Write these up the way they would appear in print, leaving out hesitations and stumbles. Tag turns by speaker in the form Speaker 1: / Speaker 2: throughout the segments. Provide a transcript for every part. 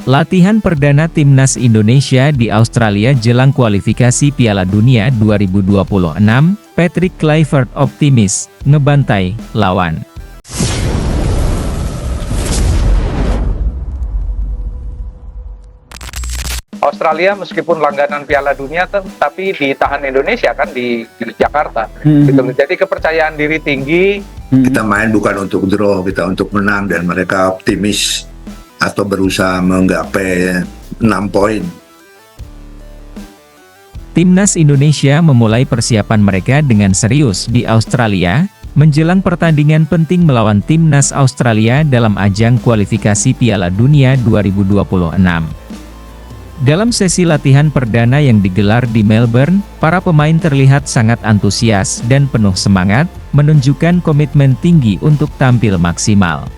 Speaker 1: Latihan perdana Timnas Indonesia di Australia jelang kualifikasi Piala Dunia 2026, Patrick Kluivert optimis, ngebantai lawan.
Speaker 2: Australia meskipun langganan Piala Dunia tapi ditahan Indonesia kan di Jakarta. Gitu. Jadi kepercayaan diri tinggi.
Speaker 3: Kita main bukan untuk draw, kita untuk menang, dan mereka optimis atau berusaha menggapai 6 poin.
Speaker 1: Timnas Indonesia memulai persiapan mereka dengan serius di Australia, menjelang pertandingan penting melawan Timnas Australia dalam ajang kualifikasi Piala Dunia 2026. Dalam sesi latihan perdana yang digelar di Melbourne, para pemain terlihat sangat antusias dan penuh semangat, menunjukkan komitmen tinggi untuk tampil maksimal.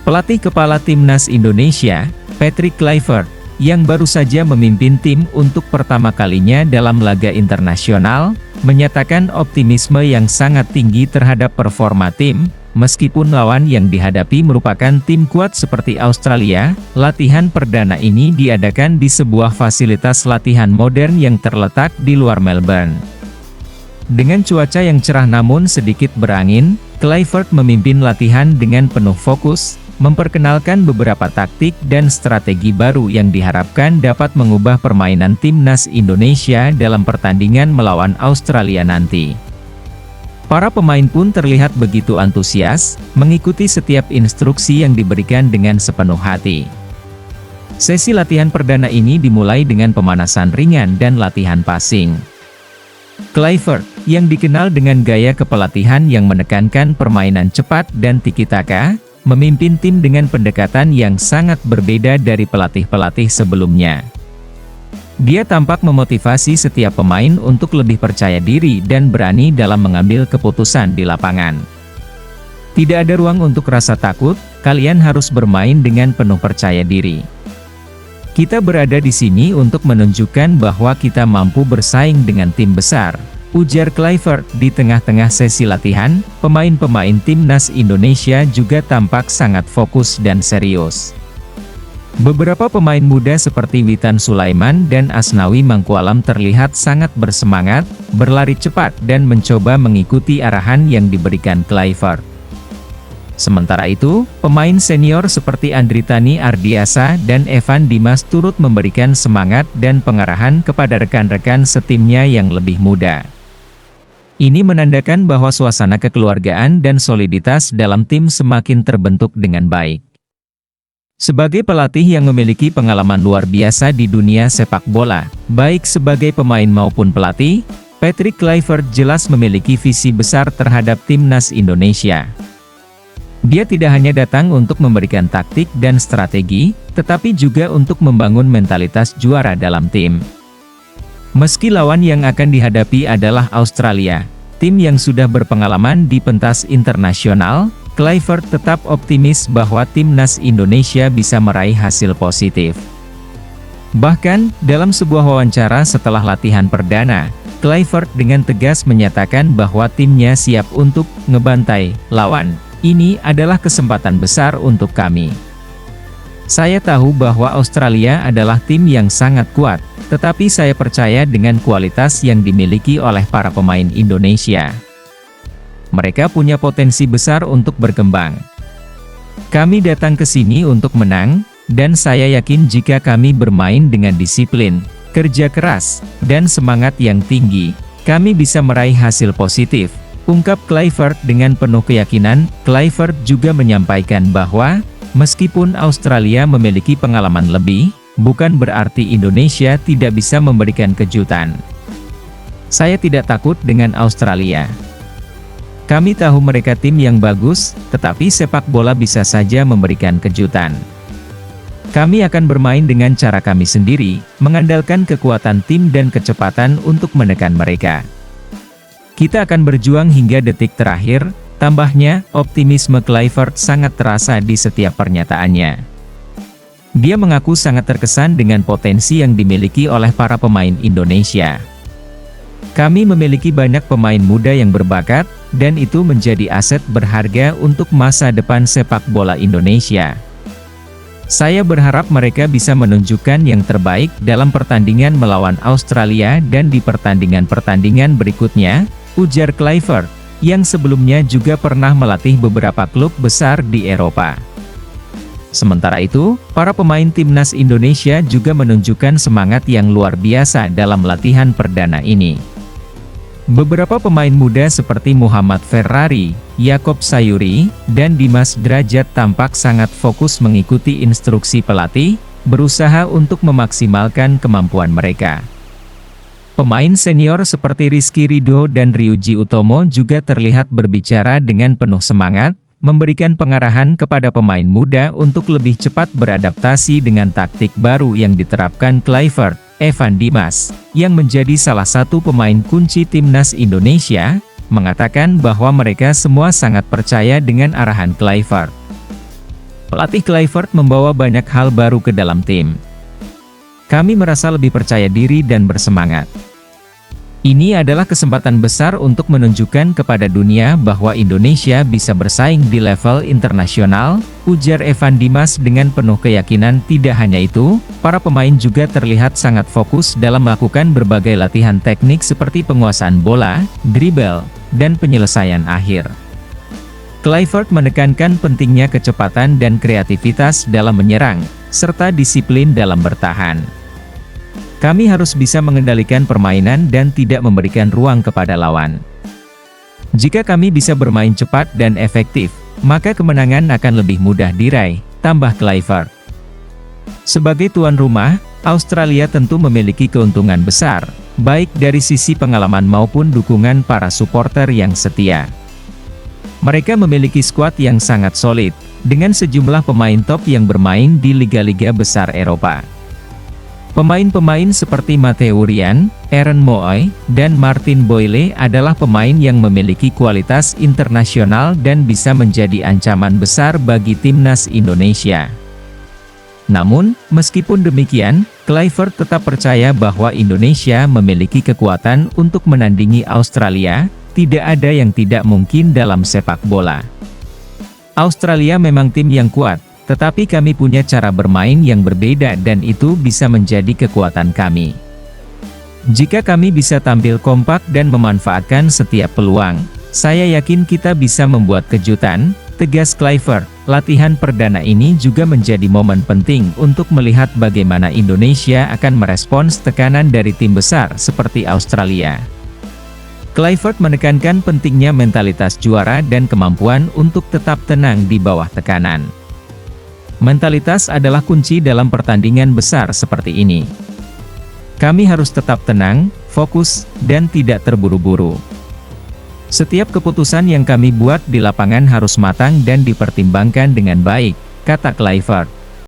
Speaker 1: Pelatih kepala Timnas Indonesia, Patrick Kluivert, yang baru saja memimpin tim untuk pertama kalinya dalam laga internasional, menyatakan optimisme yang sangat tinggi terhadap performa tim. Meskipun lawan yang dihadapi merupakan tim kuat seperti Australia, latihan perdana ini diadakan di sebuah fasilitas latihan modern yang terletak di luar Melbourne. Dengan cuaca yang cerah namun sedikit berangin, Kluivert memimpin latihan dengan penuh fokus, memperkenalkan beberapa taktik dan strategi baru yang diharapkan dapat mengubah permainan Timnas Indonesia dalam pertandingan melawan Australia nanti. Para pemain pun terlihat begitu antusias, mengikuti setiap instruksi yang diberikan dengan sepenuh hati. Sesi latihan perdana ini dimulai dengan pemanasan ringan dan latihan passing. Kluivert, yang dikenal dengan gaya kepelatihan yang menekankan permainan cepat dan tiki-taka, memimpin tim dengan pendekatan yang sangat berbeda dari pelatih-pelatih sebelumnya. Dia tampak memotivasi setiap pemain untuk lebih percaya diri dan berani dalam mengambil keputusan di lapangan. Tidak ada ruang untuk rasa takut, kalian harus bermain dengan penuh percaya diri. Kita berada di sini untuk menunjukkan bahwa kita mampu bersaing dengan tim besar, ujar Kluivert. Di tengah-tengah sesi latihan, pemain-pemain Timnas Indonesia juga tampak sangat fokus dan serius. Beberapa pemain muda seperti Witan Sulaiman dan Asnawi Mangkualam terlihat sangat bersemangat, berlari cepat dan mencoba mengikuti arahan yang diberikan Kluivert. Sementara itu, pemain senior seperti Andritani Ardiasa dan Evan Dimas turut memberikan semangat dan pengarahan kepada rekan-rekan setimnya yang lebih muda. Ini menandakan bahwa suasana kekeluargaan dan soliditas dalam tim semakin terbentuk dengan baik. Sebagai pelatih yang memiliki pengalaman luar biasa di dunia sepak bola, baik sebagai pemain maupun pelatih, Patrick Kluivert jelas memiliki visi besar terhadap Timnas Indonesia. Dia tidak hanya datang untuk memberikan taktik dan strategi, tetapi juga untuk membangun mentalitas juara dalam tim. Meski lawan yang akan dihadapi adalah Australia, tim yang sudah berpengalaman di pentas internasional, Kluivert tetap optimis bahwa Timnas Indonesia bisa meraih hasil positif. Bahkan, dalam sebuah wawancara setelah latihan perdana, Kluivert dengan tegas menyatakan bahwa timnya siap untuk ngebantai lawan. Ini adalah kesempatan besar untuk kami. Saya tahu bahwa Australia adalah tim yang sangat kuat, tetapi saya percaya dengan kualitas yang dimiliki oleh para pemain Indonesia. Mereka punya potensi besar untuk berkembang. Kami datang ke sini untuk menang, dan saya yakin jika kami bermain dengan disiplin, kerja keras, dan semangat yang tinggi, kami bisa meraih hasil positif, ungkap Kluivert dengan penuh keyakinan. Kluivert juga menyampaikan bahwa, meskipun Australia memiliki pengalaman lebih, bukan berarti Indonesia tidak bisa memberikan kejutan. Saya tidak takut dengan Australia. Kami tahu mereka tim yang bagus, tetapi sepak bola bisa saja memberikan kejutan. Kami akan bermain dengan cara kami sendiri, mengandalkan kekuatan tim dan kecepatan untuk menekan mereka. Kita akan berjuang hingga detik terakhir, tambahnya. Optimisme Kluivert sangat terasa di setiap pernyataannya. Dia mengaku sangat terkesan dengan potensi yang dimiliki oleh para pemain Indonesia. Kami memiliki banyak pemain muda yang berbakat, dan itu menjadi aset berharga untuk masa depan sepak bola Indonesia. Saya berharap mereka bisa menunjukkan yang terbaik dalam pertandingan melawan Australia dan di pertandingan-pertandingan berikutnya, ujar Kluivert, yang sebelumnya juga pernah melatih beberapa klub besar di Eropa. Sementara itu, para pemain timnas Indonesia juga menunjukkan semangat yang luar biasa dalam latihan perdana ini. Beberapa pemain muda seperti Muhammad Ferrari, Yaakob Sayuri, dan Dimas Drajat tampak sangat fokus mengikuti instruksi pelatih, berusaha untuk memaksimalkan kemampuan mereka. Pemain senior seperti Rizky Ridho dan Ryuji Utomo juga terlihat berbicara dengan penuh semangat, memberikan pengarahan kepada pemain muda untuk lebih cepat beradaptasi dengan taktik baru yang diterapkan Kluivert. Evan Dimas, yang menjadi salah satu pemain kunci timnas Indonesia, mengatakan bahwa mereka semua sangat percaya dengan arahan Kluivert. Pelatih Kluivert membawa banyak hal baru ke dalam tim. Kami merasa lebih percaya diri dan bersemangat. Ini adalah kesempatan besar untuk menunjukkan kepada dunia bahwa Indonesia bisa bersaing di level internasional, ujar Evan Dimas dengan penuh keyakinan. Tidak hanya itu, para pemain juga terlihat sangat fokus dalam melakukan berbagai latihan teknik seperti penguasaan bola, dribble, dan penyelesaian akhir. Kluivert menekankan pentingnya kecepatan dan kreativitas dalam menyerang, serta disiplin dalam bertahan. Kami harus bisa mengendalikan permainan dan tidak memberikan ruang kepada lawan. Jika kami bisa bermain cepat dan efektif, maka kemenangan akan lebih mudah diraih, tambah Kluivert. Sebagai tuan rumah, Australia tentu memiliki keuntungan besar, baik dari sisi pengalaman maupun dukungan para supporter yang setia. Mereka memiliki skuad yang sangat solid, dengan sejumlah pemain top yang bermain di liga-liga besar Eropa. Pemain-pemain seperti Matteo Ryan, Aaron Mooy, dan Martin Boyle adalah pemain yang memiliki kualitas internasional dan bisa menjadi ancaman besar bagi timnas Indonesia. Namun, meskipun demikian, Kluivert tetap percaya bahwa Indonesia memiliki kekuatan untuk menandingi Australia. Tidak ada yang tidak mungkin dalam sepak bola. Australia memang tim yang kuat, tetapi kami punya cara bermain yang berbeda dan itu bisa menjadi kekuatan kami. Jika kami bisa tampil kompak dan memanfaatkan setiap peluang, saya yakin kita bisa membuat kejutan, tegas Kluivert. Latihan perdana ini juga menjadi momen penting untuk melihat bagaimana Indonesia akan merespons tekanan dari tim besar seperti Australia. Kluivert menekankan pentingnya mentalitas juara dan kemampuan untuk tetap tenang di bawah tekanan. Mentalitas adalah kunci dalam pertandingan besar seperti ini. Kami harus tetap tenang, fokus, dan tidak terburu-buru. Setiap keputusan yang kami buat di lapangan harus matang dan dipertimbangkan dengan baik, kata Kluivert.